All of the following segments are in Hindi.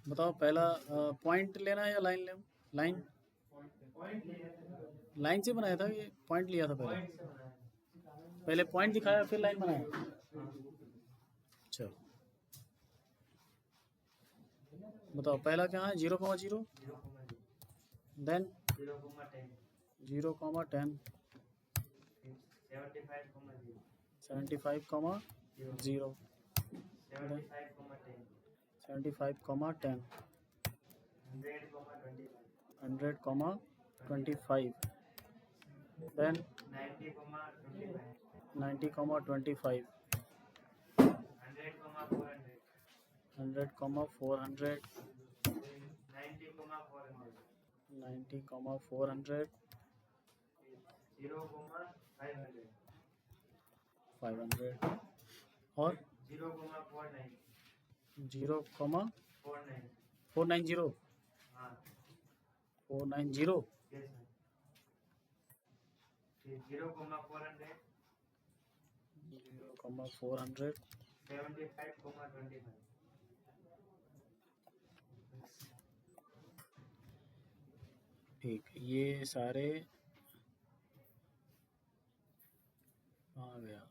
बताओ पहला पॉइंट लेना है या लाइन ले। लाइन लाइन से बनाया था ये पॉइंट लिया था पहले। पहले पॉइंट दिखाया फिर लाइन बनाया। चलो बताओ पहला क्या है 0,0 देन 0,10 75,0 75,10 100,25 then 90,25 100,400 90,400 500 और 0,490 490 0,400 ठीक ये सारे आ गया।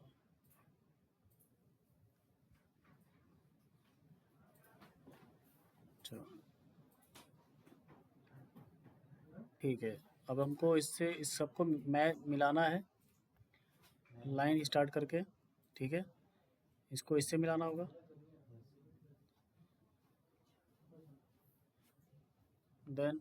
चलो ठीक है, अब हमको इससे इस सबको मिलाना है लाइन स्टार्ट करके। ठीक है, इसको इससे मिलाना होगा देन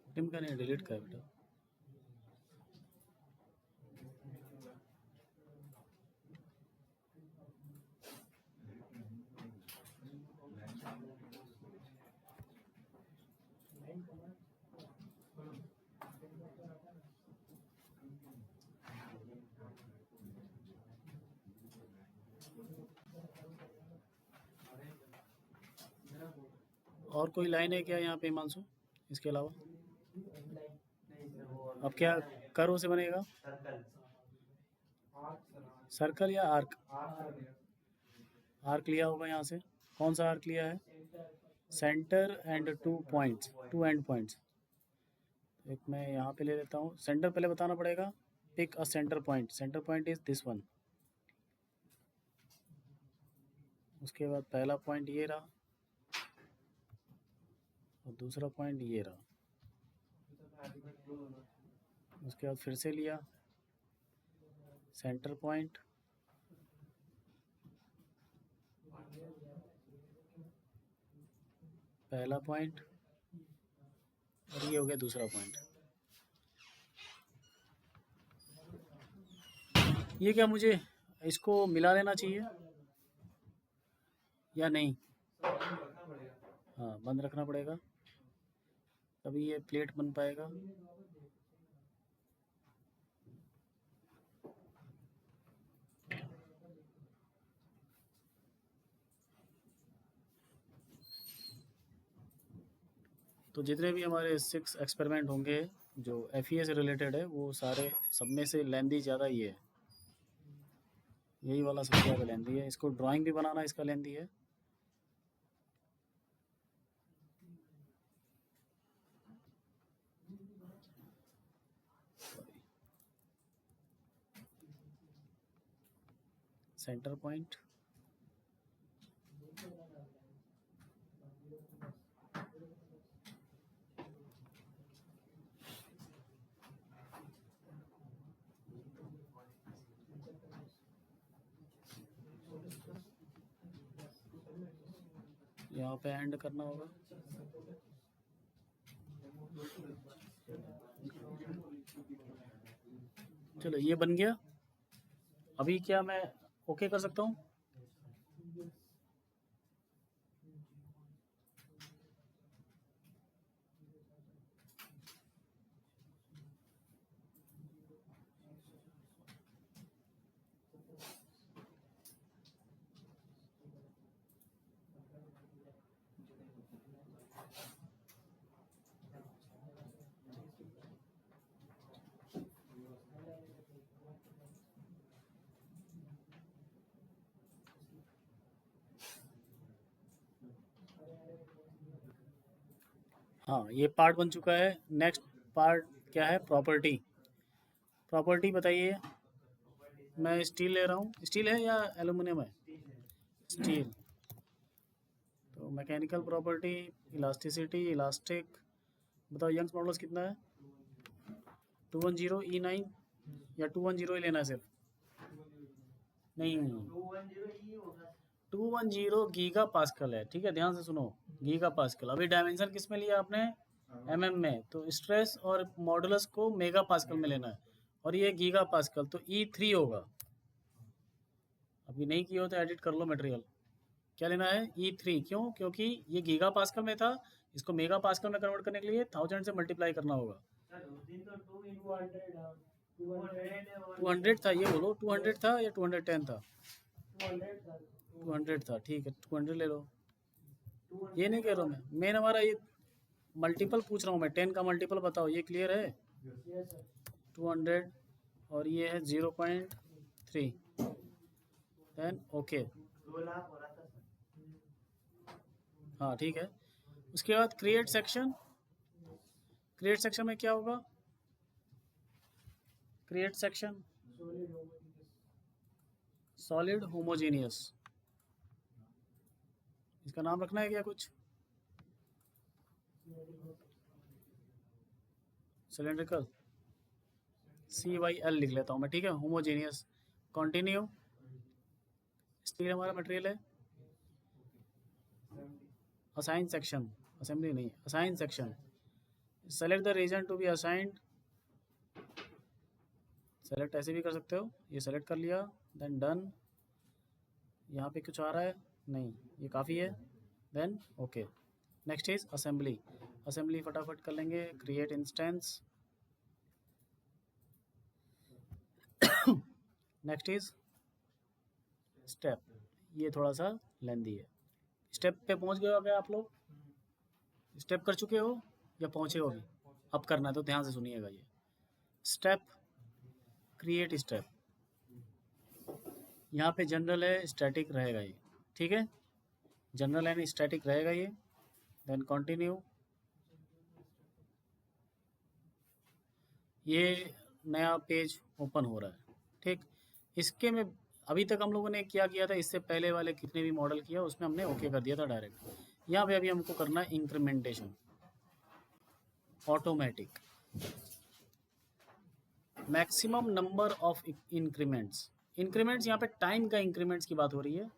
ट्रिम का नहीं डिलीट कर बेटा। और कोई लाइन है क्या यहाँ पे हिमांशु इसके अलावा? अब क्या कर्व से बनेगा? सर्कल या आर्क? आर्क लिया होगा यहाँ से। कौन सा आर्क लिया है? Centre and 2 points, 2 and points. एक मैं यहाँ पे ले लेता हूँ। सेंटर पहले बताना पड़ेगा। Pick a centre point. Centre point is this one. उसके बाद पहला पॉइंट ये रहा और दूसरा पॉइंट ये रहा। उसके बाद फिर से लिया सेंटर पॉइंट, पहला पॉइंट और ये हो गया दूसरा पॉइंट। ये क्या मुझे इसको मिला लेना चाहिए या नहीं? हाँ बंद रखना पड़ेगा तभी ये प्लेट बन पाएगा। तो जितने भी हमारे 6 एक्सपेरिमेंट होंगे जो FEA से रिलेटेड है वो सारे सब में से लेंदी ज़्यादा ये है। यही वाला सबसे ज़्यादा लेंदी है। इसको ड्राइंग भी बनाना इसका लेंदी है। सेंटर पॉइंट, यहाँ पे एंड करना होगा। चलो ये बन गया। अभी क्या मैं ओके कर सकता हूँ? हाँ, ये पार्ट बन चुका है। नेक्स्ट पार्ट क्या है? प्रॉपर्टी। प्रॉपर्टी बताइए। मैं स्टील ले रहा हूँ। स्टील है या एल्यूमिनियम है? स्टील। तो मैकेनिकल प्रॉपर्टी, इलास्टिसिटी, इलास्टिक। बताओ यंग्स मॉडल्स कितना है? 210 E9 या 210 ही लेना है सिर्फ? नहीं, 210 गीगा पास्कल है। ठीक है, ध्यान से सुनो। Giga pascal. अभी डायमेंशन किस में लिया आपने? एमएम में। तो स्ट्रेस और मॉडुलस को मेगा पास्कल में लेना है, और ये गीगा पास्कल, तो E3 होगा। अभी नहीं किया हो तो एडिट कर लो मटेरियल। क्या लेना है? E3। क्यों? क्योंकि ये गीगा पास्कल में था, इसको मेगा पास्कल में कन्वर्ट करने के लिए 1000 से मल्टीप्लाई करना होगा। 200 था, ये बोलो 200 था या 210 था? 200 था, ठीक है 200 ले लो। ये नहीं कह रहा हूँ मैं, मेन हमारा ये मल्टीपल पूछ रहा हूँ मैं। 10 का मल्टीपल बताओ, ये क्लियर है? 200 और ये है 0.3। Then okay. हाँ ठीक है। उसके बाद क्रिएट सेक्शन। क्रिएट सेक्शन में क्या होगा? Create section solid homogeneous. इसका नाम रखना है क्या कुछ? सिलेंड्रिकल, CYL लिख लेता हूँ मैं, ठीक है। होमोजेनियस। कंटिन्यू। स्टील हमारा मटेरियल है। असाइन सेक्शन, असेंबली नहीं, assign section. Select the region to be assigned. Select ऐसे भी कर सकते हो, ये सेलेक्ट कर लिया। Then done. यहाँ पे कुछ आ रहा है? नहीं, ये काफ़ी है। Then okay. Next is assembly. Assembly फटाफट कर लेंगे। Create instance. Next is step. ये थोड़ा सा लेंदी है। स्टेप पे पहुंच गए हो क्या आप लोग? स्टेप कर चुके हो या पहुंचे हो अभी? अब करना है तो ध्यान से सुनिएगा। ये स्टेप, क्रिएट स्टेप। यहाँ पे जनरल है, स्टैटिक रहेगा ये, ठीक है। जनरल एंड स्टैटिक रहेगा ये। Then continue. ये नया पेज ओपन हो रहा है, ठीक। इसके में अभी तक हम लोगों ने क्या किया था? इससे पहले वाले कितने भी मॉडल किया उसमें हमने ओके कर दिया था डायरेक्ट। यहाँ पे अभी हमको करना है incrementation, automatic. Maximum number of increments. Increments यहाँ पे टाइम का इंक्रीमेंट्स की बात हो रही है।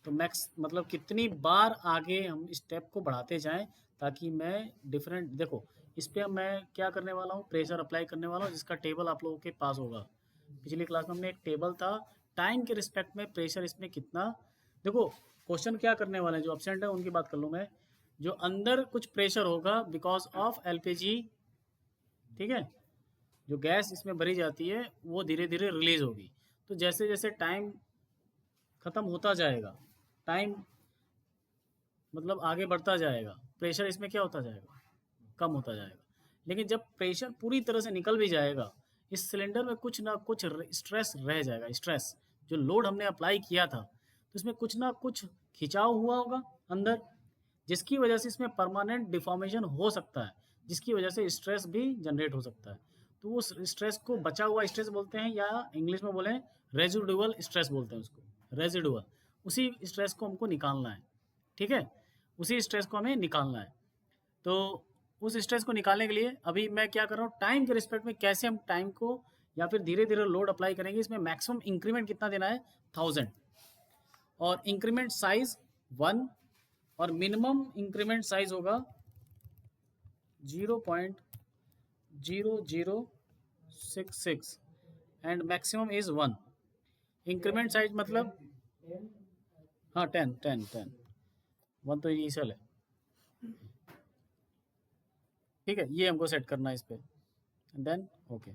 तो मैक्स मतलब कितनी बार आगे हम स्टेप को बढ़ाते जाएं, ताकि मैं डिफरेंट, देखो इस पर मैं क्या करने वाला हूँ? प्रेशर अप्लाई करने वाला हूँ, जिसका टेबल आप लोगों के पास होगा। पिछली क्लास में हमने एक टेबल था, टाइम के रिस्पेक्ट में प्रेशर इसमें कितना। देखो क्वेश्चन क्या करने वाले हैं, जो अपसेंट है उनकी बात कर लूँ मैं। जो अंदर कुछ प्रेशर होगा बिकॉज ऑफ LPG, ठीक है। जो गैस इसमें भरी जाती है वो धीरे धीरे रिलीज होगी। तो जैसे जैसे टाइम ख़त्म होता जाएगा, टाइम मतलब आगे बढ़ता जाएगा, प्रेशर इसमें क्या होता जाएगा? कम होता जाएगा। लेकिन जब प्रेशर पूरी तरह से निकल भी जाएगा, इस सिलेंडर में कुछ ना कुछ स्ट्रेस रह जाएगा। स्ट्रेस, जो लोड हमने अप्लाई किया था, तो इसमें कुछ ना कुछ खिंचाव हुआ होगा अंदर, जिसकी वजह से इसमें परमानेंट डिफॉर्मेशन हो सकता है, जिसकी वजह से स्ट्रेस भी जनरेट हो सकता है। तो उस स्ट्रेस को बचा हुआ स्ट्रेस बोलते हैं, या इंग्लिश में बोलें रेजिडुअल स्ट्रेस बोलते हैं उसको, रेजिडुअल। उसी स्ट्रेस को हमको निकालना है, ठीक है। उसी स्ट्रेस को हमें निकालना है। तो उस स्ट्रेस को निकालने के लिए अभी मैं क्या कर रहा हूँ, टाइम के रिस्पेक्ट में कैसे हम टाइम को या फिर धीरे धीरे लोड अप्लाई करेंगे। इसमें मैक्सिमम इंक्रीमेंट कितना देना है? 1000। और इंक्रीमेंट साइज 1, और मिनिमम इंक्रीमेंट साइज होगा 0.0066। And maximum is 1। Increment size मतलब, हाँ 10 1 तो इनिशियल है। ठीक है, ये हमको सेट करना है इस पे, then okay.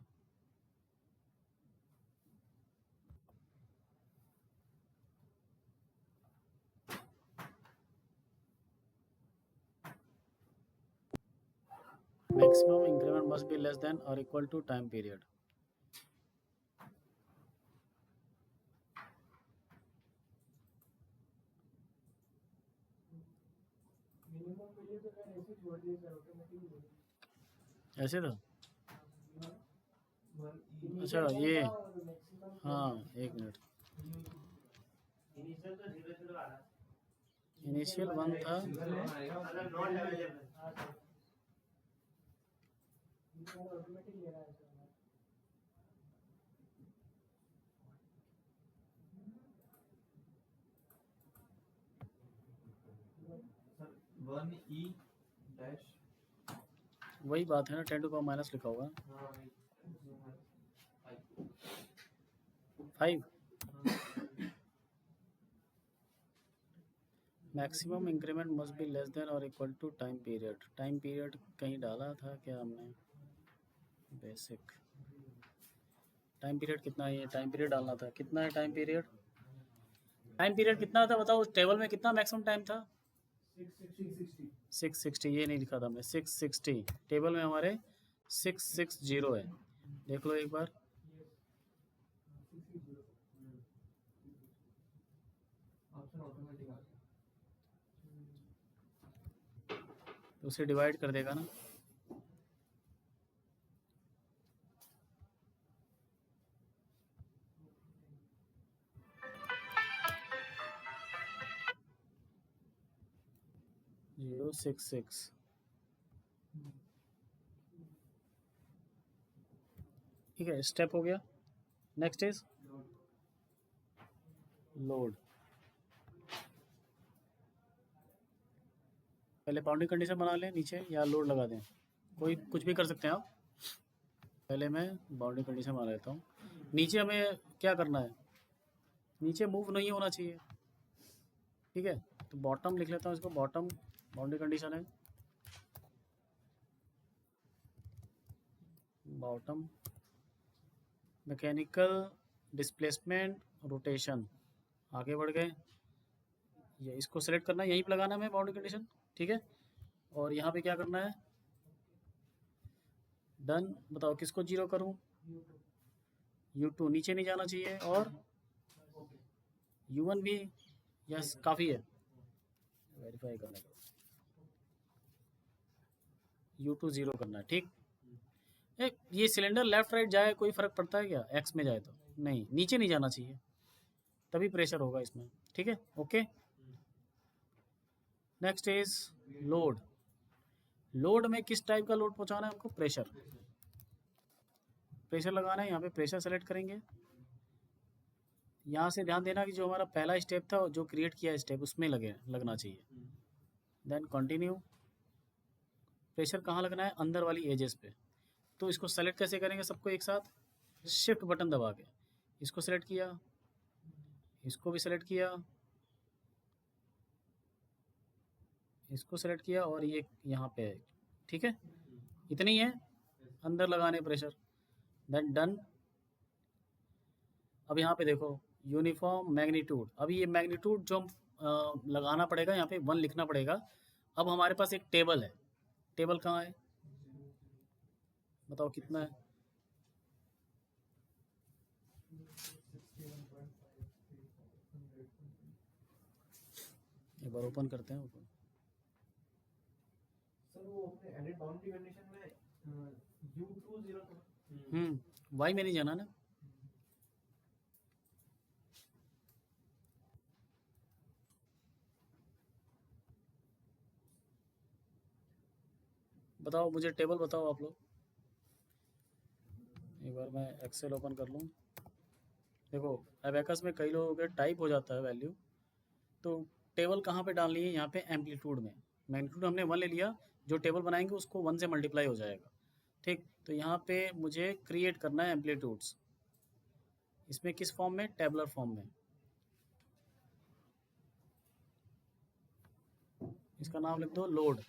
Maximum increment must be less than और इक्वल टू टाइम पीरियड। ऐसे था, अच्छा ये, हाँ एक मिनट, इनिशियल 1 था, वही बात है ना, 10 टू पावर माइनस लिखा होगा 5। Maximum increment must be less than और equal to time period. Time period कहीं डाला था क्या हमने? बेसिक टाइम पीरियड कितना है? ये टाइम पीरियड डालना था, कितना है टाइम पीरियड? टाइम पीरियड कितना था बताओ, उस टेबल में कितना मैक्सिमम टाइम था? 660। ये नहीं लिखा था हमने, 660 टेबल में हमारे 660 है, देख लो एक बार। तो उसे डिवाइड कर देगा ना, जीरो 66। ठीक है, स्टेप हो गया। Next is load. पहले बाउंड्री कंडीशन बना लें नीचे, या लोड लगा दें, कोई कुछ भी कर सकते हैं आप। पहले मैं बाउंड्री कंडीशन बना लेता हूँ। नीचे हमें क्या करना है? नीचे मूव नहीं होना चाहिए, ठीक है। तो बॉटम लिख लेता हूँ इसको, बॉटम बाउंड्री कंडीशन है, बॉटम मैकेनिकल डिस्प्लेसमेंट रोटेशन। आगे बढ़ गए, ये इसको सेलेक्ट करना है, यहीं पे लगाना है बाउंड्री कंडीशन, ठीक है। और यहाँ पे क्या करना है? डन। बताओ किसको जीरो करूँ? U2 नीचे नहीं जाना चाहिए, और U1 भी, यस काफ़ी है वेरीफाई करने का। U2 जीरो करना है, ठीक। ये सिलेंडर लेफ्ट राइट जाए कोई फ़र्क पड़ता है क्या? एक्स में जाए तो नहीं, नीचे नहीं जाना चाहिए, तभी प्रेशर होगा इसमें, ठीक है okay. Next is load. Load में किस टाइप का लोड पहुंचाना है हमको? प्रेशर। प्रेशर लगाना है, यहाँ पे प्रेशर सेलेक्ट करेंगे। यहाँ से ध्यान देना कि जो हमारा पहला स्टेप था, जो क्रिएट किया स्टेप, उसमें लगना चाहिए। Then continue. प्रेशर कहाँ लगना है? अंदर वाली एजेस पे। तो इसको सेलेक्ट कैसे करेंगे सबको एक साथ? शिफ्ट बटन दबा के इसको सेलेक्ट किया, इसको भी सेलेक्ट किया, इसको सेलेक्ट किया, और ये यहाँ पे है, ठीक है। इतनी है अंदर लगाने प्रेशर, देन डन। अब यहाँ पे देखो यूनिफॉर्म मैग्नीट्यूड, अभी ये मैग्नीट्यूड जो हम लगाना पड़ेगा, यहाँ पे 1 लिखना पड़ेगा। अब हमारे पास एक टेबल है, टेबल कहाँ है बताओ कितना है? एक बार ओपन करते हैं, ओपन। वाई में नहीं जाना ना, बताओ मुझे टेबल बताओ आप लोग। एक बार मैं एक्सेल ओपन कर लूँ। देखो अबेकस में कई लोगों के टाइप हो जाता है वैल्यू, तो टेबल कहाँ पे डालनी है? यहाँ पे एम्पलीट्यूड में। मैग्नीट्यूड हमने 1 ले लिया, जो टेबल बनाएंगे उसको 1 से मल्टीप्लाई हो जाएगा, ठीक। तो यहाँ पे मुझे क्रिएट करना है एम्पलीट्यूड्स, इसमें किस फॉर्म में? टेबलर फॉर्म में। इसका नाम लिख दो लोड।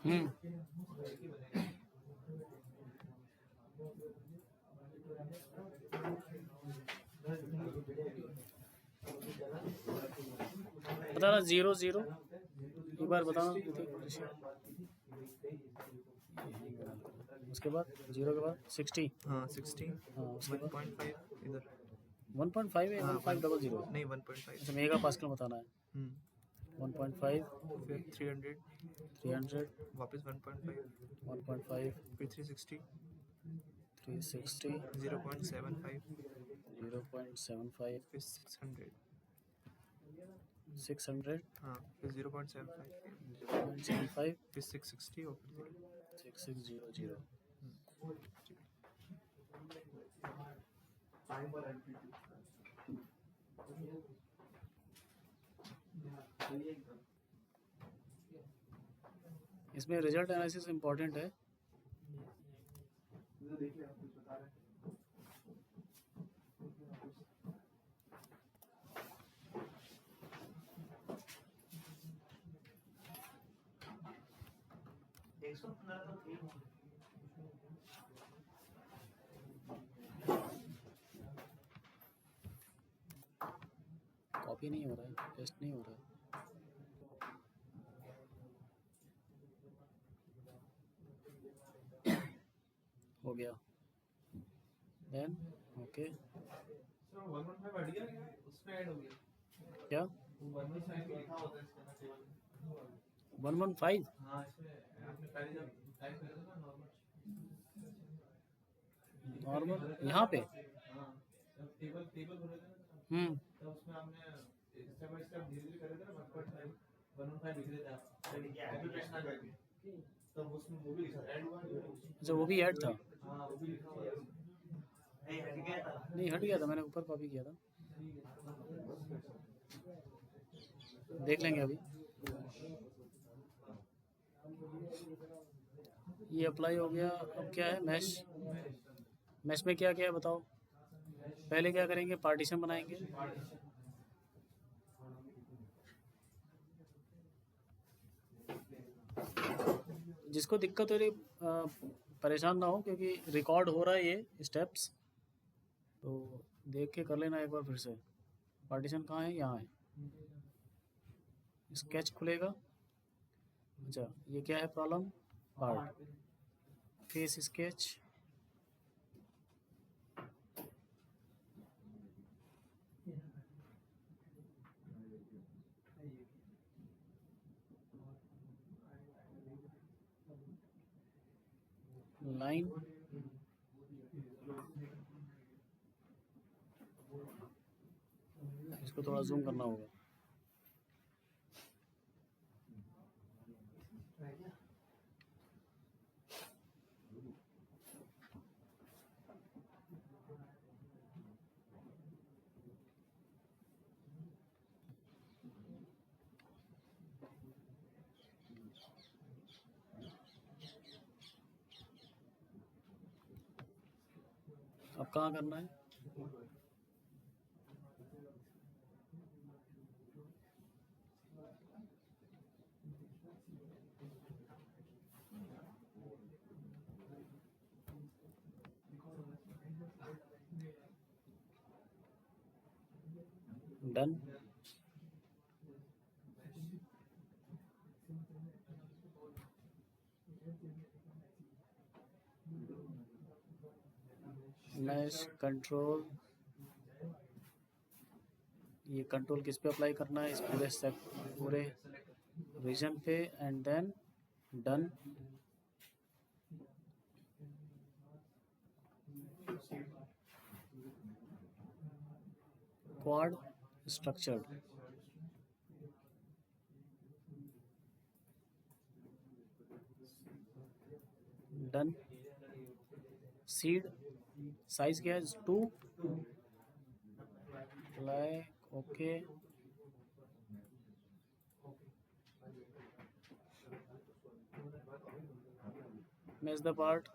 हम्म। बताना 0 0 एक बार बताना ऋषि। उसके बाद 0 के बाद 60। हाँ 60। हाँ उसके बाद 1.5 इधर 1.5 है। 1500 नहीं 1.5। अच्छा मेगा पास्कल बताना है। 1.5 फिर 300 300 वापस 1.5 1.5 फिर 360 360 0.75 0.75 फिर 600 600 हाँ फिर 0.75 0.75 फिर 660 और फिर 6600। इसमें रिजल्ट एनालिसिस इम्पोर्टेंट है। कॉपी नहीं हो रहा है, पेस्ट नहीं हो रहा है। हो गया देन ओके। क्या 115? नॉर्मल यहाँ पे अच्छा वो भी ऐड था। नहीं हट गया था, मैंने ऊपर कॉपी किया था। देख लेंगे अभी। ये अप्लाई हो गया। अब क्या है? मैश। मैश में क्या क्या है बताओ। पहले क्या करेंगे? पार्टीशन बनाएंगे। जिसको दिक्कत हो रही परेशान ना हो, क्योंकि रिकॉर्ड हो रहा है ये स्टेप्स, तो देख के कर लेना एक बार फिर से। पार्टीशन कहाँ है? यहाँ है। स्केच खुलेगा। अच्छा ये क्या है problem? Part face sketch. Line इसको थोड़ा जूम करना होगा। अब कहाँ करना है? डन। मैश कंट्रोल, ये कंट्रोल किस पे अप्लाई करना है? इस पूरे रीजन पे, and then done. Quad structured. Done. Seed size क्या है 2, black okay. Match the part,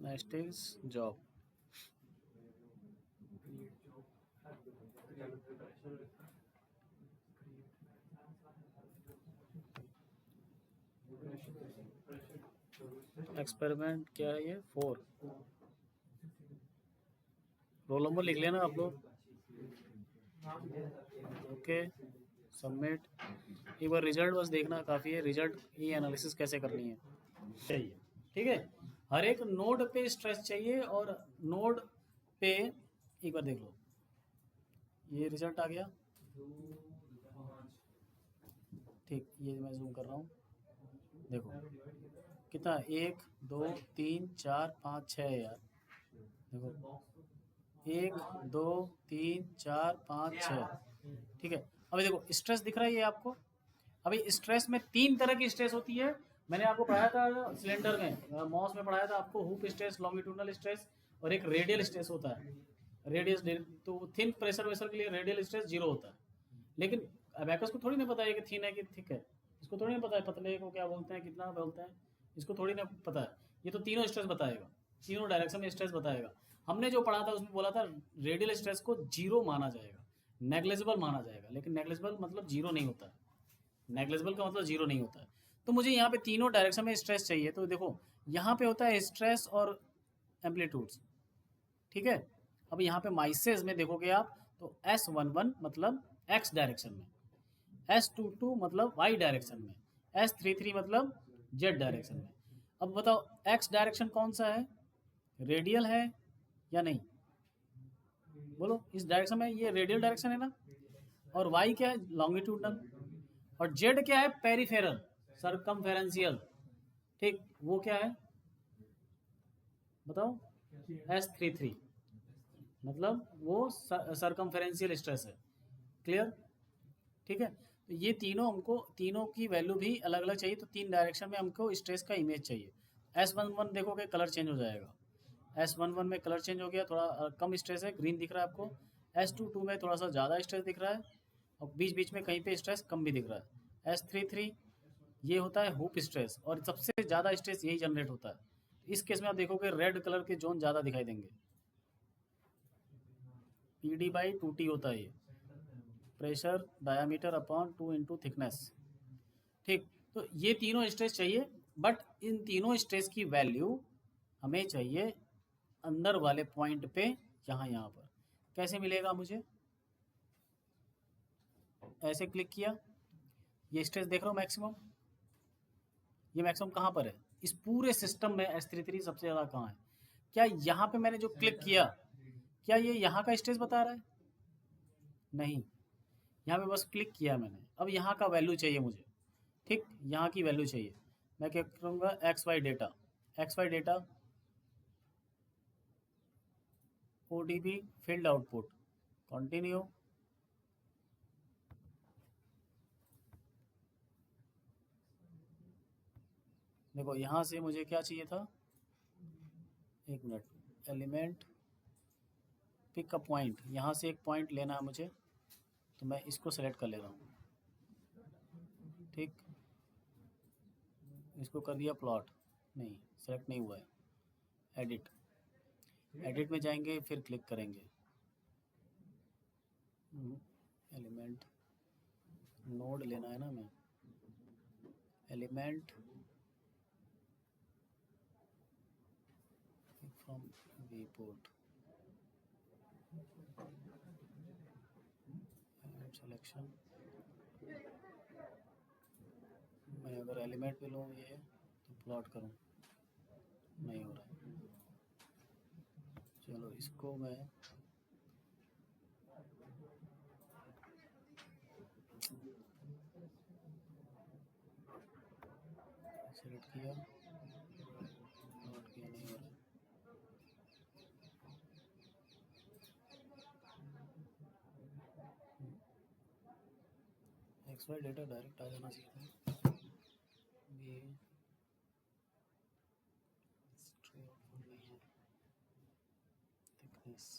next is job. Experiment क्या है ये 4, रोल नंबर लिख लेना आप लोग। Okay submit. एक बार रिजल्ट बस देखना काफ़ी है, रिजल्ट ये एनालिसिस कैसे करनी है चाहिए। ठीक है, हर एक नोड पे स्ट्रेस चाहिए और नोड पे एक बार देख लो। ये रिजल्ट आ गया, ठीक, ये मैं जूम कर रहा हूँ, देखो कितना 1 2 3 4 5 6 है यार। देखो 1 2 3 4 5 6, ठीक है। अभी देखो स्ट्रेस दिख रहा है ये आपको। अभी स्ट्रेस में 3 तरह की स्ट्रेस होती है। मैंने आपको पढ़ाया था सिलेंडर में, मॉस में पढ़ाया था आपको, हुप स्ट्रेस, लॉन्गिट्यूडनल स्ट्रेस और एक रेडियल स्ट्रेस होता है। रेडियस तो थिन प्रेशर वेसल के लिए रेडियल स्ट्रेस 0 होता है। लेकिन अबैकस को थोड़ी ना पता है कि थिन है कि थिक है, इसको थोड़ी ना पता है पतले को क्या बोलते हैं, कितना बोलते हैं, इसको थोड़ी ना पता है। ये तो तीनों स्ट्रेस बताएगा, तीनों डायरेक्शन में स्ट्रेस बताएगा। हमने जो पढ़ा था उसमें बोला था रेडियल स्ट्रेस को 0 माना जाएगा, नेग्लेजिबल माना जाएगा। लेकिन नेग्लेजिबल मतलब 0 नहीं होता है, नेग्लेजिबल का मतलब 0 नहीं होता है। तो मुझे यहाँ पे तीनों डायरेक्शन में स्ट्रेस चाहिए। तो देखो यहाँ पे होता है स्ट्रेस और एम्पलीट्यूड्स, ठीक है। अब यहाँ पे माइसेस में देखोगे आप तो S11 मतलब x डायरेक्शन में, S22 मतलब y डायरेक्शन में, S33 मतलब z डायरेक्शन में। अब बताओ x डायरेक्शन कौन सा है, रेडियल है या नहीं, बोलो। इस डायरेक्शन में ये रेडियल डायरेक्शन है ना, और y क्या है लॉन्गिट्यूडनल, और z क्या है पेरिफेरल सरकमफेरेंशियल, ठीक, वो क्या है बताओ, S33 मतलब वो सरकमफेरेंशियल स्ट्रेस है। क्लियर, ठीक है। तो ये तीनों हमको, तीनों की वैल्यू भी अलग अलग चाहिए। तो 3 डायरेक्शन में हमको स्ट्रेस का इमेज चाहिए। S11 देखोगे कलर चेंज हो जाएगा, S11 में कलर चेंज हो गया, थोड़ा कम स्ट्रेस है, ग्रीन दिख रहा है आपको। S22 में थोड़ा सा ज़्यादा स्ट्रेस दिख रहा है, और बीच बीच में कहीं पे स्ट्रेस कम भी दिख रहा है। S33 ये होता है हुप स्ट्रेस, और सबसे ज़्यादा स्ट्रेस यही जनरेट होता है। इस केस में आप देखोगे रेड कलर के जोन ज़्यादा दिखाई देंगे। PD/2T होता है ये, pressure diameter upon 2 into thickness, ठीक। तो ये तीनों स्ट्रेस चाहिए, बट इन तीनों स्ट्रेस की वैल्यू हमें चाहिए अंदर वाले पॉइंट पे, यहाँ पर। कैसे मिलेगा मुझे, ऐसे क्लिक किया, ये स्ट्रेस देख रहा हूँ मैक्सिमम, ये मैक्सिमम कहाँ पर है इस पूरे सिस्टम में, S33 सबसे ज़्यादा कहाँ है। क्या यहाँ पे मैंने जो क्लिक किया, क्या ये यहाँ का स्ट्रेस बता रहा है, नहीं, यहाँ पे बस क्लिक किया मैंने। अब यहाँ का वैल्यू चाहिए मुझे, ठीक, यहाँ की वैल्यू चाहिए। मैं क्या करूँगा, XY data, XY data ODB field output, continue. देखो यहाँ से मुझे क्या चाहिए था, एक minute, element pick a point, यहाँ से एक पॉइंट लेना है मुझे, तो मैं इसको सेलेक्ट कर ले रहा हूँ, ठीक। इसको कर दिया प्लॉट, नहीं सेलेक्ट नहीं हुआ है, एडिट, एडिट में जाएंगे फिर क्लिक करेंगे, एलिमेंट नोड लेना है ना मैं, एलिमेंट फ्रॉम viewport, सिलेक्शन। मैं अगर एलिमेंट पे लूँ ये तो प्लॉट करूँ, नहीं हो रहा है। चलो इसको मैं सेलेक्ट किया, प्लॉट किया, नहीं हो रहा है। एक्स वाई डेटा डायरेक्ट आ जाना चाहिए ये थिकनेस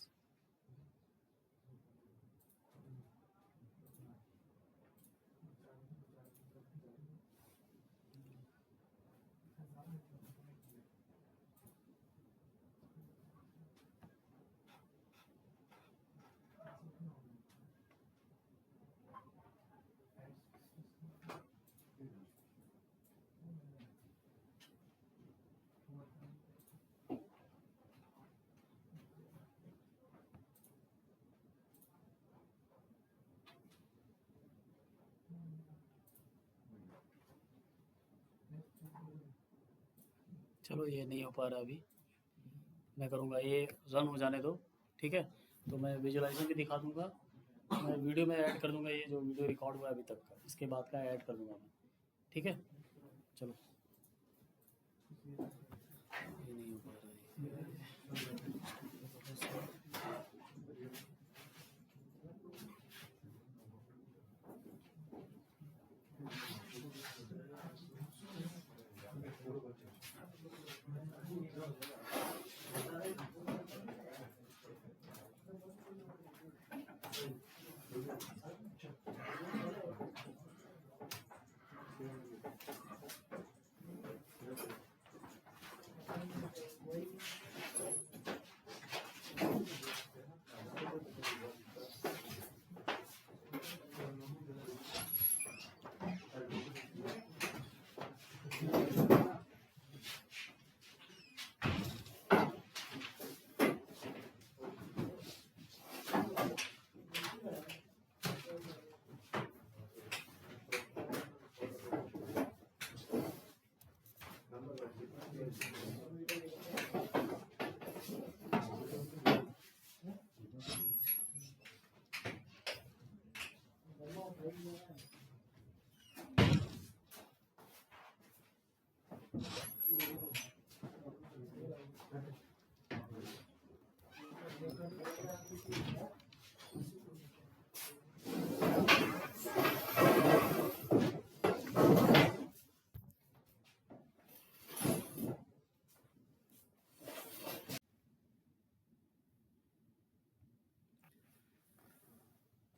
चलो ये नहीं हो पा रहा अभी, मैं करूँगा, ये रन हो जाने दो, ठीक है। तो मैं विजुअलाइजेशन भी दिखा दूँगा, मैं वीडियो में ऐड कर दूँगा, ये जो वीडियो रिकॉर्ड हुआ है अभी तक का, इसके बाद का ऐड कर दूँगा मैं, ठीक है। चलो ये नहीं हो पा रहा है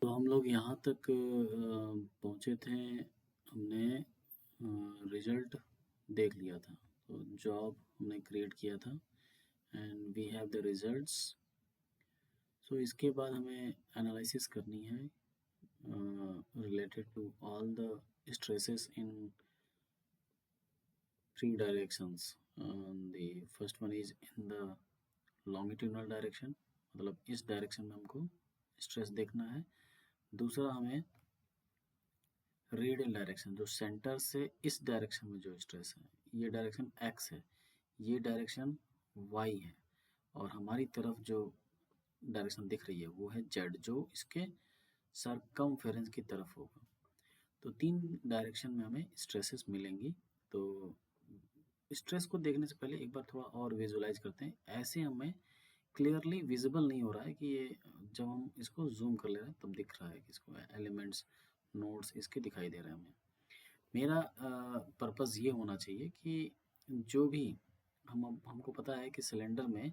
तो हम लोग यहाँ तक पहुँचे थे, हमने रिजल्ट देख लिया था, तो जॉब हमने क्रिएट किया था and we have the results. So इसके बाद हमें एनालिसिस करनी है related to all the stresses in three directions. The first one is in the longitudinal direction, मतलब इस डायरेक्शन में हमको स्ट्रेस देखना है। दूसरा हमें रेडियल डायरेक्शन, जो सेंटर से इस डायरेक्शन में जो स्ट्रेस है, ये डायरेक्शन एक्स है, ये डायरेक्शन वाई है, और हमारी तरफ जो डायरेक्शन दिख रही है वो है जेड, जो इसके सरकमफेरेंस की तरफ होगा। तो तीन डायरेक्शन में हमें स्ट्रेसेस मिलेंगी। तो स्ट्रेस को देखने से पहले एक बार थोड़ा और विजुलाइज करते हैं। ऐसे हमें क्लियरली विजिबल नहीं हो रहा है कि ये, जब हम इसको जूम कर ले रहे हैं तब दिख रहा है कि इसको एलिमेंट्स नोड्स इसके दिखाई दे रहे हैं हमें। मेरा पर्पस ये होना चाहिए कि जो भी हमको पता है कि सिलेंडर में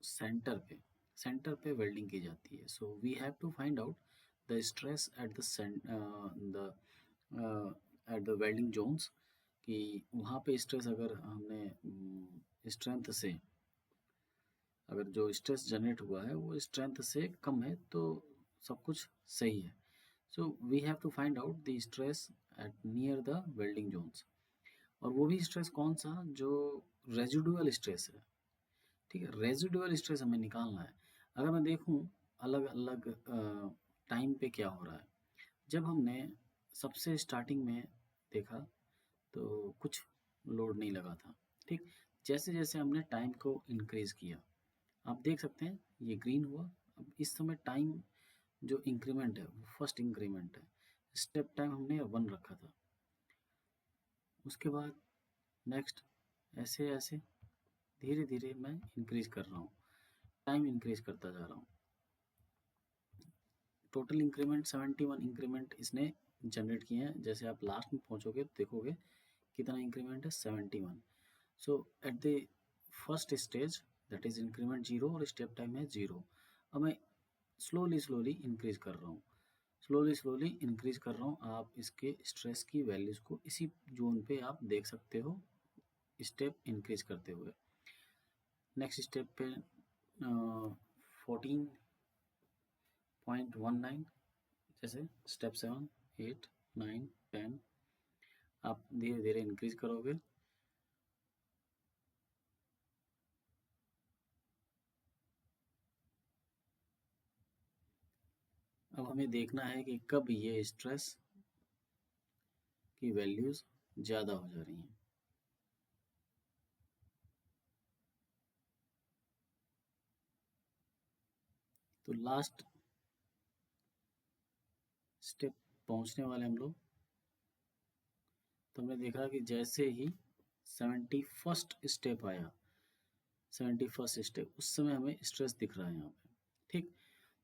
सेंटर पे वेल्डिंग की जाती है। So we have to find out the stress at the welding zones, कि वहाँ पे स्ट्रेस अगर हमने स्ट्रेंथ से, अगर जो स्ट्रेस जनरेट हुआ है वो स्ट्रेंथ से कम है तो सब कुछ सही है। So we have to find out the stress at near the welding zones, और वो भी स्ट्रेस कौन सा जो रेजिडुअल स्ट्रेस है, ठीक है। रेजिडुअल स्ट्रेस हमें निकालना है। अगर मैं देखूं अलग अलग टाइम पे क्या हो रहा है, जब हमने सबसे स्टार्टिंग में देखा तो कुछ लोड नहीं लगा था, ठीक। जैसे जैसे हमने टाइम को इंक्रीज किया, आप देख सकते हैं ये ग्रीन हुआ। अब इस समय टाइम जो इंक्रीमेंट है वो फर्स्ट इंक्रीमेंट है, स्टेप टाइम हमने 1 रखा था। उसके बाद नेक्स्ट, ऐसे ऐसे धीरे धीरे मैं इंक्रीज कर रहा हूँ, टाइम इंक्रीज करता जा रहा हूँ, टोटल इंक्रीमेंट 71 इंक्रीमेंट इसने जनरेट किए हैं। जैसे आप लास्ट में पहुंचोगे तो देखोगे कितना इंक्रीमेंट है, 71। So at the first stage that is increment 0 और स्टेप टाइम है 0। अब मैं स्लोली स्लोली इंक्रीज कर रहा हूँ, स्लोली स्लोली इंक्रीज कर रहा हूँ। आप इसके स्ट्रेस की वैल्यूज़ को इसी जोन पे आप देख सकते हो स्टेप इंक्रीज करते हुए। नेक्स्ट स्टेप पे 14.19, जैसे स्टेप 7, 8, 9, 10 आप धीरे धीरे इंक्रीज करोगे। अब हमें देखना है कि कब ये स्ट्रेस की वैल्यूज़ ज़्यादा हो जा रही हैं। तो लास्ट स्टेप पहुंचने वाले हम लोग। तो हमने देखा कि जैसे ही 71st स्टेप आया, 71st स्टेप, उस समय हमें स्ट्रेस दिख रहा है यहाँ पे। ठीक,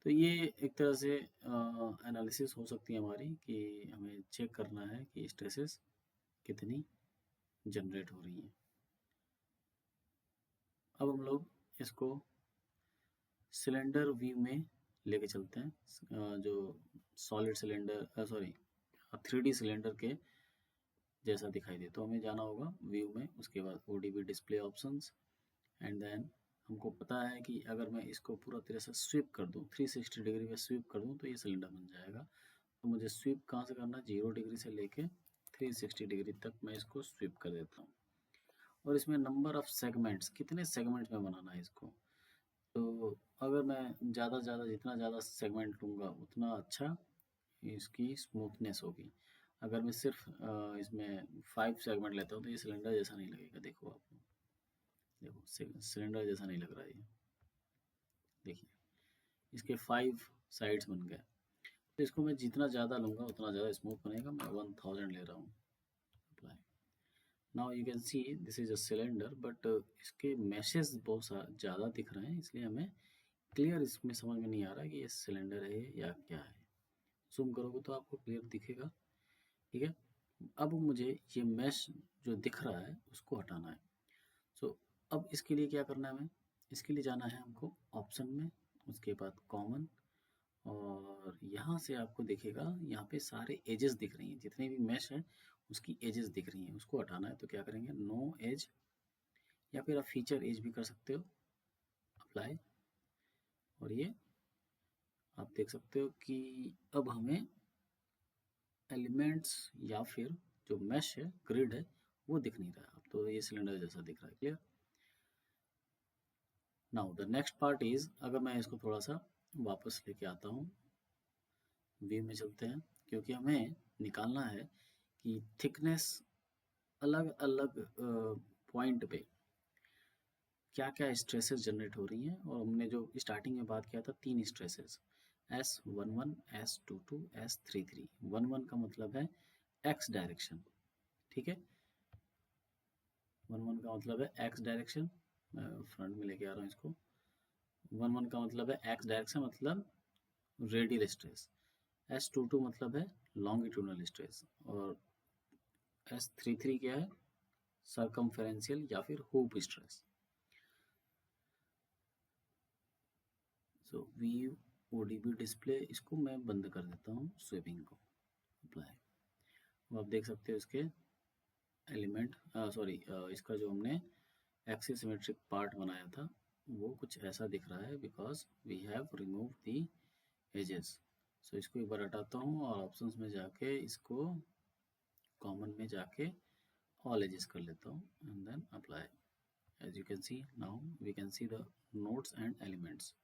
तो ये एक तरह से एनालिसिस हो सकती है हमारी कि हमें चेक करना है कि स्ट्रेसेस कितनी जनरेट हो रही हैं। अब हम लोग इसको सिलेंडर व्यू में लेके चलते हैं, जो solid cylinder, sorry 3D cylinder के जैसा दिखाई दे। तो हमें जाना होगा व्यू में, उसके बाद ODB display options, and then हमको पता है कि अगर मैं इसको पूरा तरह से स्वीप कर दूं, 360 डिग्री में स्वीप कर दूं, तो ये सिलेंडर बन जाएगा। तो मुझे स्वीप कहाँ से करना है, 0 डिग्री से लेके 360 डिग्री तक मैं इसको स्वीप कर देता हूँ। और इसमें नंबर ऑफ सेगमेंट्स, कितने सेगमेंट्स में बनाना है इसको। तो अगर मैं ज़्यादा ज़्यादा जितना ज़्यादा सेगमेंट लूँगा उतना अच्छा इसकी स्मूथनेस होगी। अगर मैं सिर्फ इसमें 5 सेगमेंट लेता हूँ तो ये सिलेंडर जैसा नहीं लगेगा। देखो आप, देखो सिलेंडर जैसा नहीं लग रहा है ये। देखिए इसके 5 साइड्स बन गए। तो इसको मैं जितना ज़्यादा लूँगा उतना ज़्यादा स्मूथ बनेगा। मैं 1000 ले रहा हूँ। Apply. Now you can see this is a cylinder, but इसके मैशेस बहुत ज़्यादा दिख रहे हैं, इसलिए हमें क्लियर इसमें समझ में नहीं आ रहा है कि ये सिलेंडर है या क्या है। जूम करोगे तो आपको क्लियर दिखेगा। ठीक है, अब मुझे ये मैश जो दिख रहा है उसको हटाना है। सो अब इसके लिए क्या करना है, हमें इसके लिए जाना है हमको ऑप्शन में, उसके बाद कॉमन, और यहाँ से आपको दिखेगा यहाँ पे सारे एजेस दिख रही हैं, जितने भी मैश हैं उसकी एजेस दिख रही हैं। उसको हटाना है तो क्या करेंगे, नो एज, या फिर आप फीचर एज भी कर सकते हो, अप्लाई। और ये आप देख सकते हो कि अब हमें एलिमेंट्स या फिर जो मैश है, ग्रिड है, वो दिख नहीं रहा है। अब तो ये सिलेंडर जैसा दिख रहा है। Clear. Now the next part is, अगर मैं इसको थोड़ा सा वापस लेके आता हूँ, व्यू में चलते हैं, क्योंकि हमें निकालना है कि थिकनेस अलग अलग पॉइंट पे क्या क्या स्ट्रेसेस जनरेट हो रही हैं। और हमने जो स्टार्टिंग में बात किया था 3 स्ट्रेसेस, S11, S22, S33। 11 का मतलब है एक्स डायरेक्शन। ठीक है, 11 का मतलब है एक्स डायरेक्शन। मैं फ्रंट में लेके आ रहा हूँ इसको। 11 का मतलब है एक्स डायरेक्शन, मतलब रेडियल स्ट्रेस। S22 मतलब है लॉन्गिट्यूडनल स्ट्रेस। और S33 क्या है, सरकमफेरेंशियल या फिर हूप स्ट्रेस। सो व्यू ODB डिस्प्ले, इसको मैं बंद कर देता हूँ, स्वीपिंग को अप्लाई। अब आप देख सकते हो इसके एलिमेंट, सॉरी इसका जो हमने एक्सिस सिमेट्रिक पार्ट बनाया था वो कुछ ऐसा दिख रहा है, because we have remove the edges. So इसको एक बार हटाता हूँ और ऑप्शंस में जाके इसको कॉमन में जाके ऑल एजेस कर लेता हूँ, and then apply. as you can see now we can see the nodes and elements.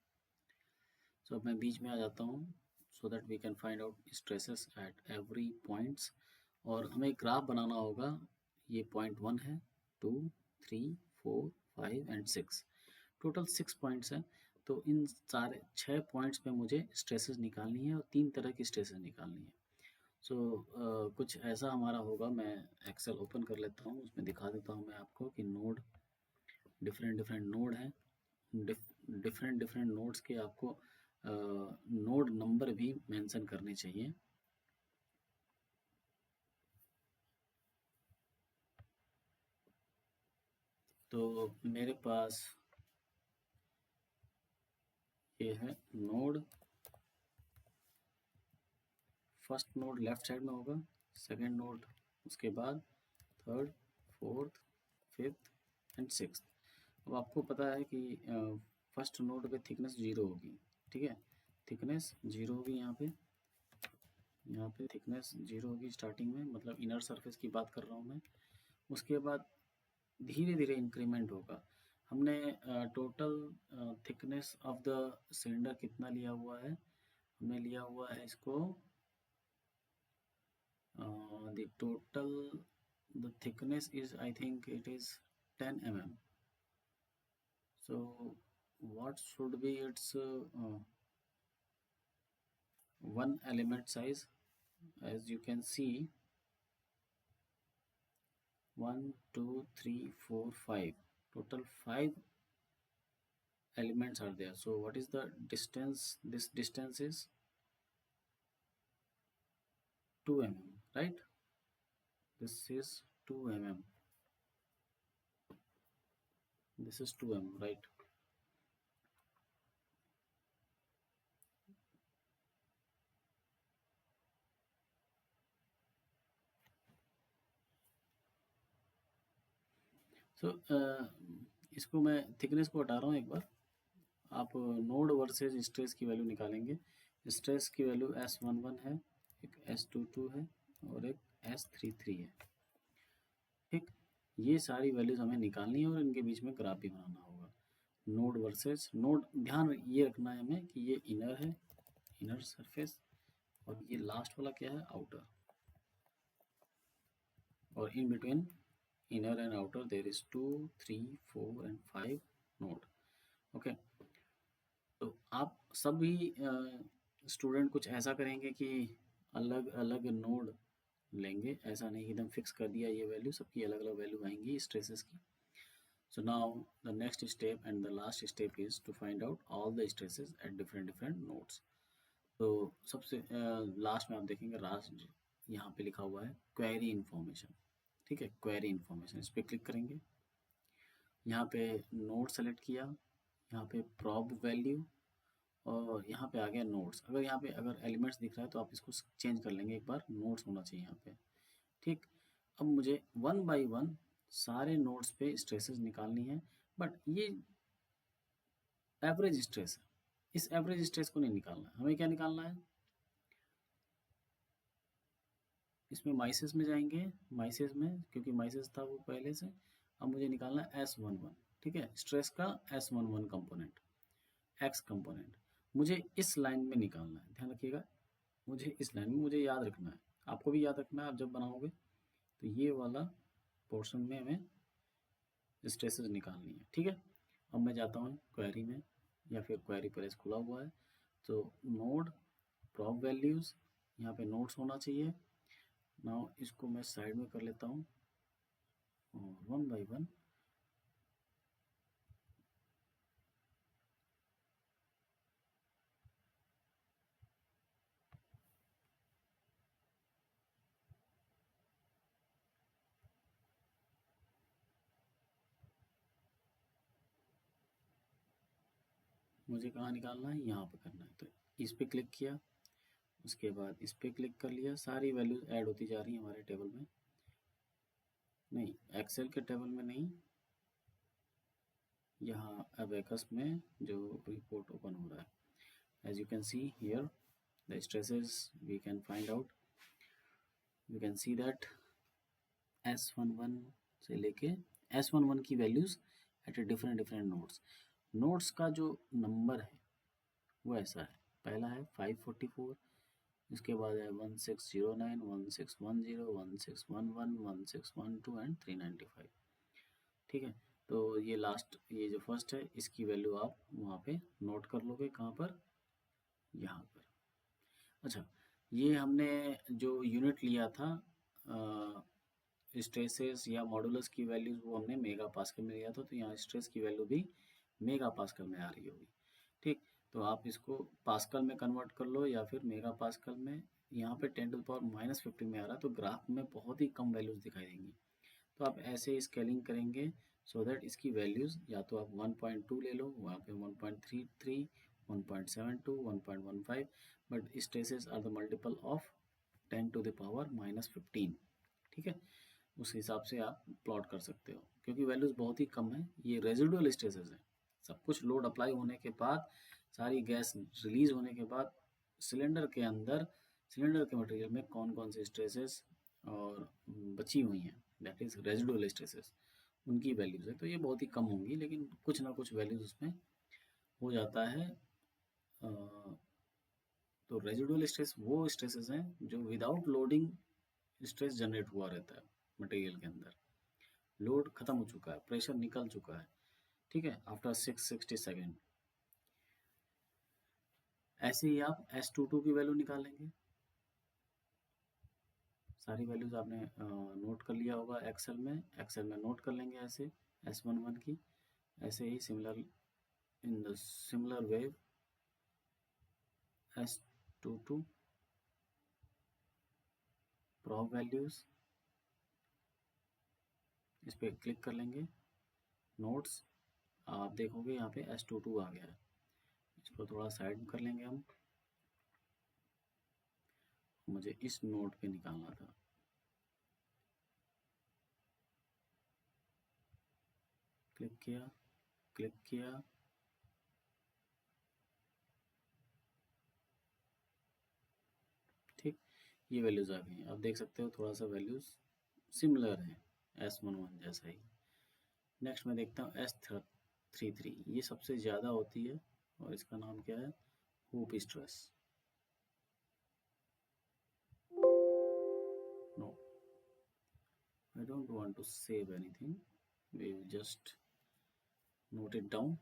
So अब मैं बीच में आ जाता हूँ, so that we can find out stresses at every points। और हमें एक ग्राफ बनाना होगा। ये पॉइंट 1 है, 2, 3, 4, 5 एंड 6, टोटल 6 पॉइंट्स हैं। तो इन सारे 6 पॉइंट्स पे मुझे स्ट्रेसेस निकालनी है और 3 तरह की स्ट्रेसेस निकालनी है। सो कुछ ऐसा हमारा होगा। मैं एक्सेल ओपन कर लेता हूँ, उसमें दिखा देता हूँ मैं आपको कि नोड, डिफरेंट डिफरेंट नोड हैं। डिफरेंट डिफरेंट नोड्स के आपको नोड नंबर भी मेंशन करनी चाहिए। तो मेरे पास ये है node, first node left side में होगा, सेकंड नोड उसके बाद, third, fourth, fifth and sixth. अब आपको पता है कि फर्स्ट नोड पे थिकनेस 0 होगी, ठीक है, थिकनेस 0 होगी यहाँ पे थिकनेस 0 होगी स्टार्टिंग में, मतलब इनर सरफेस की बात कर रहा हूँ मैं। उसके बाद धीरे धीरे इंक्रीमेंट होगा। हमने total thickness of the cylinder कितना लिया हुआ है, हमने लिया हुआ है इसको the total, the thickness is, I think it is 10 mm. So what should be its one element size? As you can see, 1 2 3 4 5, total 5 elements are there. So what is the distance? This distance is 2 mm, right? This is 2 mm, this is 2 mm, right? So इसको मैं थिकनेस को हटा रहा हूँ एक बार। आप नोड वर्सेस स्ट्रेस की वैल्यू निकालेंगे। स्ट्रेस की वैल्यू S11 है, एक S22 है और एक S33 है, ठीक। ये सारी वैल्यूज हमें निकालनी है और इनके बीच में ग्राफ भी बनाना होगा। नोड वर्सेस नोड, ध्यान ये रखना है हमें कि ये इनर है, इनर सरफेस, और ये लास्ट वाला क्या है, आउटर, और in between inner and outer there is 2 3 4 and 5 node. Okay, तो आप सभी स्टूडेंट कुछ ऐसा करेंगे कि अलग अलग नोड लेंगे, ऐसा नहीं एकदम फिक्स कर दिया ये वैल्यू, सबकी अलग अलग वैल्यू आएंगी स्ट्रेसेस की। So now the next step and the last step is to find out all the stresses at different different nodes. तो सबसे लास्ट में आप देखेंगे, लास्ट यहाँ पे लिखा हुआ है क्वेरी इन्फॉर्मेशन, ठीक है, क्वेरी इन्फॉर्मेशन, इस पर क्लिक करेंगे। यहाँ पे नोड सेलेक्ट किया, यहाँ पे प्रॉब वैल्यू, और यहाँ पे आ गया नोट्स। अगर यहाँ पे अगर एलिमेंट्स दिख रहा है तो आप इसको चेंज कर लेंगे, एक बार नोट्स होना चाहिए यहाँ पे, ठीक। अब मुझे वन बाय वन सारे नोट्स पे स्ट्रेसेस निकालनी है, बट ये एवरेज स्ट्रेस है, इस एवरेज स्ट्रेस को नहीं निकालना है, हमें क्या निकालना है, इसमें माइसेस में जाएंगे, माइसेस में, क्योंकि माइसेस था वो पहले से। अब मुझे निकालना है S11, ठीक है, स्ट्रेस का S11 कंपोनेंट, एक्स कंपोनेंट मुझे इस लाइन में निकालना है, ध्यान रखिएगा, मुझे इस लाइन में, मुझे याद रखना है, आपको भी याद रखना है आप जब बनाओगे, तो ये वाला पोर्शन में हमें स्ट्रेसेस निकालनी है, ठीक है। अब मैं जाता हूँ क्वेरी में, या फिर क्वेरी प्रेस खुला हुआ है, तो नोड प्रॉब वैल्यूज़, यहाँ पे नोड्स होना चाहिए। नाउ इसको मैं साइड में कर लेता हूँ और वन बाय वन मुझे कहाँ निकालना है, यहाँ पे करना है, तो इस पे क्लिक किया, उसके बाद इस पे क्लिक कर लिया, सारी वैल्यूज ऐड होती जा रही हैं हमारे टेबल में, नहीं एक्सेल के टेबल में नहीं, यहाँ अबेकस में जो रिपोर्ट ओपन हो रहा है। As you can see here the stresses we can find out, you can see that S11 से लेके S11 की values at different different nodes. Nodes का जो नंबर है वो ऐसा है, पहला है 544, इसके बाद है 1609, 1610, 1611, 1612 एंड 395, ठीक है। तो ये लास्ट, ये जो फर्स्ट है, इसकी वैल्यू आप वहाँ पे नोट कर लोगे, कहाँ पर, यहाँ पर। अच्छा, ये हमने जो यूनिट लिया था स्ट्रेसेस या मॉडुलस की वैल्यूज, वो हमने मेगा पास्कल में लिया था, तो यहाँ स्ट्रेस की वैल्यू भी मेगा पास्कल में आ रही होगी, ठीक। तो आप इसको पास्कल में कन्वर्ट कर लो या फिर मेगा पास्कल में। यहाँ पे 10⁻⁻15 में आ रहा है, तो ग्राफ में बहुत ही कम वैल्यूज़ दिखाई देंगी। तो आप ऐसे स्केलिंग करेंगे सो दैट इसकी वैल्यूज़ या तो आप 1.2 ले लो, वहाँ पे 1.33, 1.72, 1.15, but stresses are the multiple of 10⁻⁻15। ठीक है, उस हिसाब से आप प्लॉट कर सकते हो, क्योंकि वैल्यूज़ बहुत ही कम है। ये रेजिडुअल स्ट्रेसेस है। सब कुछ लोड अप्लाई होने के बाद, सारी गैस रिलीज होने के बाद सिलेंडर के अंदर, सिलेंडर के मटेरियल में कौन कौन से स्ट्रेसेस और बची हुई हैं, दैट इज़ रेजिडुअल स्ट्रेसेस, उनकी वैल्यूज़ है। तो ये बहुत ही कम होंगी, लेकिन कुछ ना कुछ वैल्यूज़ उसमें हो जाता है। तो रेजिडुअल स्ट्रेस वो स्ट्रेसेस हैं जो विदाउट लोडिंग स्ट्रेस जनरेट हुआ रहता है मटेरियल के अंदर। लोड खत्म हो चुका है, प्रेशर निकल चुका है, ठीक है, आफ्टर 660 सेकेंड। ऐसे ही आप S22 की वैल्यू निकालेंगे। सारी वैल्यूज आपने नोट कर लिया होगा एक्सेल में नोट कर लेंगे ऐसे S11 की। ऐसे ही similar in the similar wave S22 probe values, इस पर क्लिक कर लेंगे, नोट्स। आप देखोगे यहाँ पे S22 आ गया है। इसको थोड़ा साइड कर लेंगे हम, मुझे इस नोट पे निकालना था। क्लिक किया, क्लिक किया, ठीक, ये वैल्यूज़ आ गई। आप देख सकते हो थोड़ा सा वैल्यूज़ सिमिलर है S11 जैसा ही। नेक्स्ट मैं देखता हूँ S33, ये सबसे ज़्यादा होती है और इसका नाम क्या है, hoop stress. No, I don't want to save anything, we will just note it down.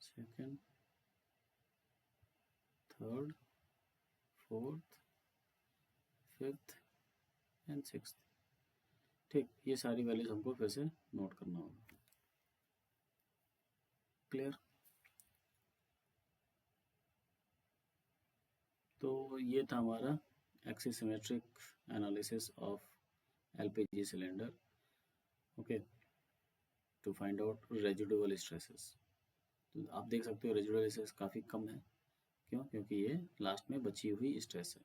Second, third, fourth, fifth and sixth. ठीक, ये सारी वैल्यूज हमको फिर से नोट करना होगा। क्लियर? तो ये था हमारा axisymmetric analysis of LPG cylinder, okay, to find out residual stresses. तो आप देख सकते हो रेजिडुअल स्ट्रेस काफ़ी कम है। क्यों? क्योंकि ये लास्ट में बची हुई स्ट्रेस है।